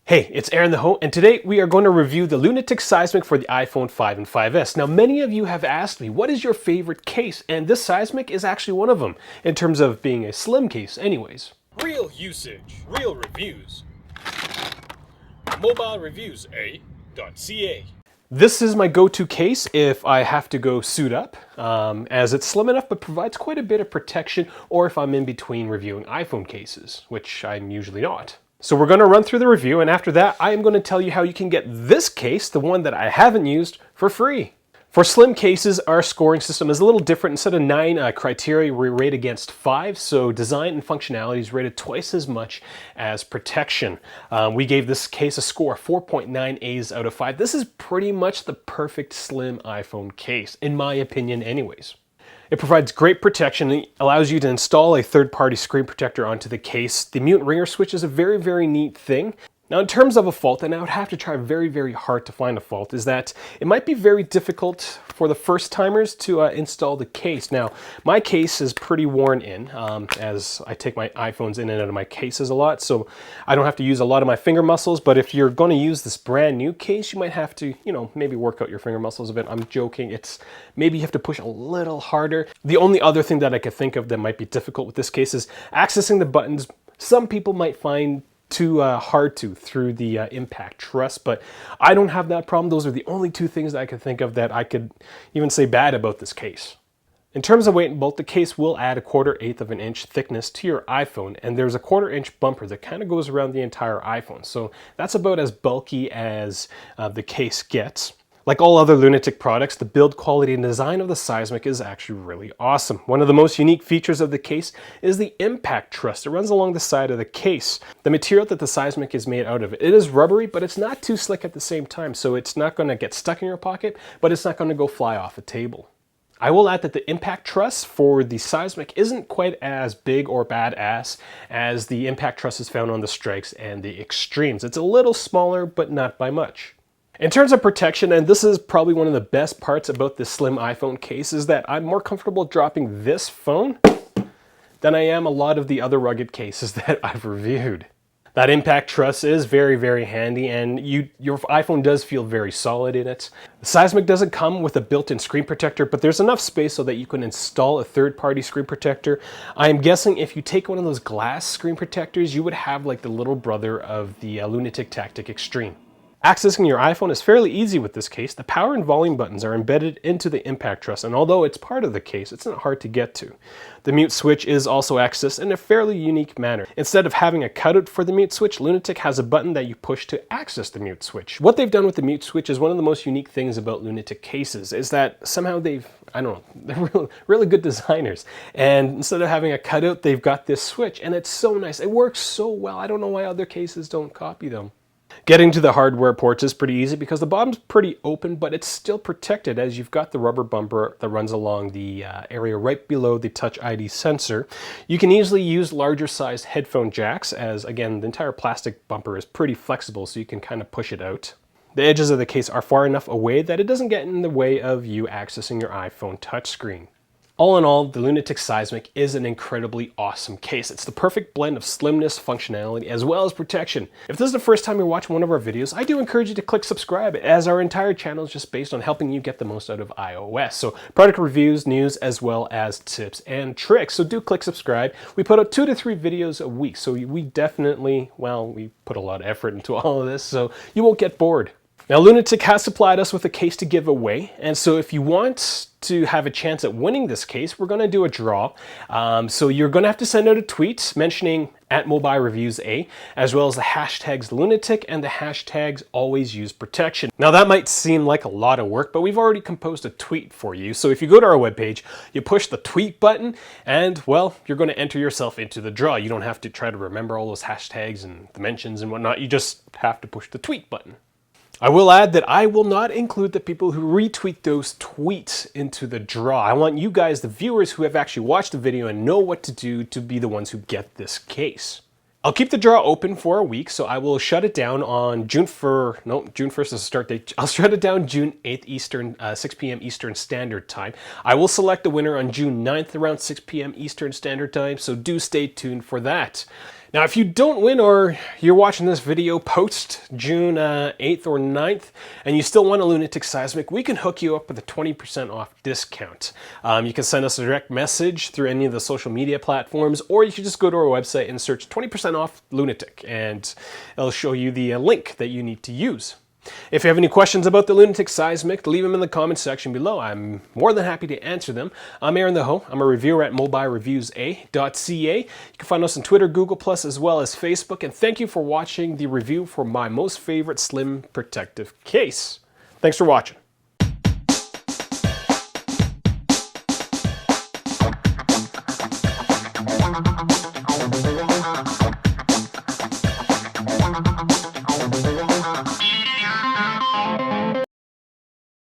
Hey, it's Aaron the Ho, and today we are going to review the Lunatik Seismic for the iPhone 5 and 5S. Now, many of you have asked me, what is your favorite case? And this Seismic is actually one of them, in terms of being a slim case anyways. Real usage, real reviews. Mobilereviews-eh.ca. This is my go-to case if I have to go suit up, as it's slim enough but provides quite a bit of protection, or if I'm in between reviewing iPhone cases, which I'm usually not. So we're going to run through the review, and after that I am going to tell you how you can get this case, the one that I haven't used, for free. For slim cases, our scoring system is a little different. Instead of 9 criteria, we rate against 5, so design and functionality is rated twice as much as protection. We gave this case a score of 4.9 A's out of 5. This is pretty much the perfect slim iPhone case, in my opinion anyways. It provides great protection and allows you to install a third-party screen protector onto the case. The mute ringer switch is a very, very neat thing. Now, in terms of a fault, and I would have to try very, very hard to find a fault, is that it might be very difficult for the first timers to install the case. Now, my case is pretty worn in, as I take my iPhones in and out of my cases a lot, so I don't have to use a lot of my finger muscles. But if you're going to use this brand new case, you might have to, maybe work out your finger muscles a bit. I'm joking. It's maybe you have to push a little harder. The only other thing that I could think of that might be difficult with this case is accessing the buttons. Some people might find too hard through the impact truss, but I don't have that problem. Those are the only two things that I could think of that I could even say bad about this case. In terms of weight and bulk, the case will add a 1/4 of an inch thickness to your iPhone, and there's a 1/4 inch bumper that kind of goes around the entire iPhone. So that's about as bulky as the case gets. Like all other Lunatik products, the build quality and design of the Seismic is actually really awesome. One of the most unique features of the case is the impact truss that runs along the side of the case. The material that the Seismic is made out of, it is rubbery, but it's not too slick at the same time, so it's not going to get stuck in your pocket, but it's not going to go fly off a table. I will add that the impact truss for the Seismic isn't quite as big or badass as the impact trusses found on the Strikes and the Extremes. It's a little smaller, but not by much. In terms of protection, and this is probably one of the best parts about this slim iPhone case, is that I'm more comfortable dropping this phone than I am a lot of the other rugged cases that I've reviewed. That impact truss is very, very handy, and your iPhone does feel very solid in it. The Seismic doesn't come with a built-in screen protector, but there's enough space so that you can install a third-party screen protector. I am guessing if you take one of those glass screen protectors, you would have like the little brother of the Lunatik Tactic Extreme. Accessing your iPhone is fairly easy with this case. The power and volume buttons are embedded into the impact truss, and although it's part of the case, it's not hard to get to. The mute switch is also accessed in a fairly unique manner. Instead of having a cutout for the mute switch, Lunatik has a button that you push to access the mute switch. What they've done with the mute switch is one of the most unique things about Lunatik cases, is that somehow they're really good designers. And instead of having a cutout, they've got this switch, and it's so nice. It works so well. I don't know why other cases don't copy them. Getting to the hardware ports is pretty easy because the bottom's pretty open, but it's still protected as you've got the rubber bumper that runs along the area right below the Touch ID sensor. You can easily use larger sized headphone jacks, as again, the entire plastic bumper is pretty flexible, so you can kind of push it out. The edges of the case are far enough away that it doesn't get in the way of you accessing your iPhone touchscreen. All in all, the Lunatik Seismic is an incredibly awesome case. It's the perfect blend of slimness, functionality, as well as protection. If this is the first time you're watching one of our videos, I do encourage you to click subscribe, as our entire channel is just based on helping you get the most out of iOS. So product reviews, news, as well as tips and tricks. So do click subscribe. We put out 2 to 3 videos a week, so we definitely, we put a lot of effort into all of this, so you won't get bored. Now, Lunatik has supplied us with a case to give away, and so if you want to have a chance at winning this case, we're going to do a draw. So you're going to have to send out a tweet mentioning @Mobilereviews-eh, as well as the hashtags Lunatik and the hashtags always use protection. Now, that might seem like a lot of work, but we've already composed a tweet for you. So if you go to our webpage, you push the tweet button, and well, you're going to enter yourself into the draw. You don't have to try to remember all those hashtags and the mentions and whatnot. You just have to push the tweet button. I will add that I will not include the people who retweet those tweets into the draw. I want you guys, the viewers who have actually watched the video and know what to do, to be the ones who get this case. I'll keep the draw open for a week, so I will shut it down on June 1st is the start date. I'll shut it down June 8th Eastern, 6 p.m. Eastern Standard Time. I will select the winner on June 9th around 6 p.m. Eastern Standard Time, so do stay tuned for that. Now, if you don't win or you're watching this video post June 8th or 9th and you still want a Lunatik Seismik, we can hook you up with a 20% off discount. You can send us a direct message through any of the social media platforms, or you can just go to our website and search 20% off Lunatik, and it'll show you the link that you need to use. If you have any questions about the Lunatik Seismik, leave them in the comments section below. I'm more than happy to answer them. I'm Aaron the Ho. I'm a reviewer at Mobilereviews-eh.ca. You can find us on Twitter, Google+, as well as Facebook. And thank you for watching the review for my most favorite slim protective case. Thanks for watching.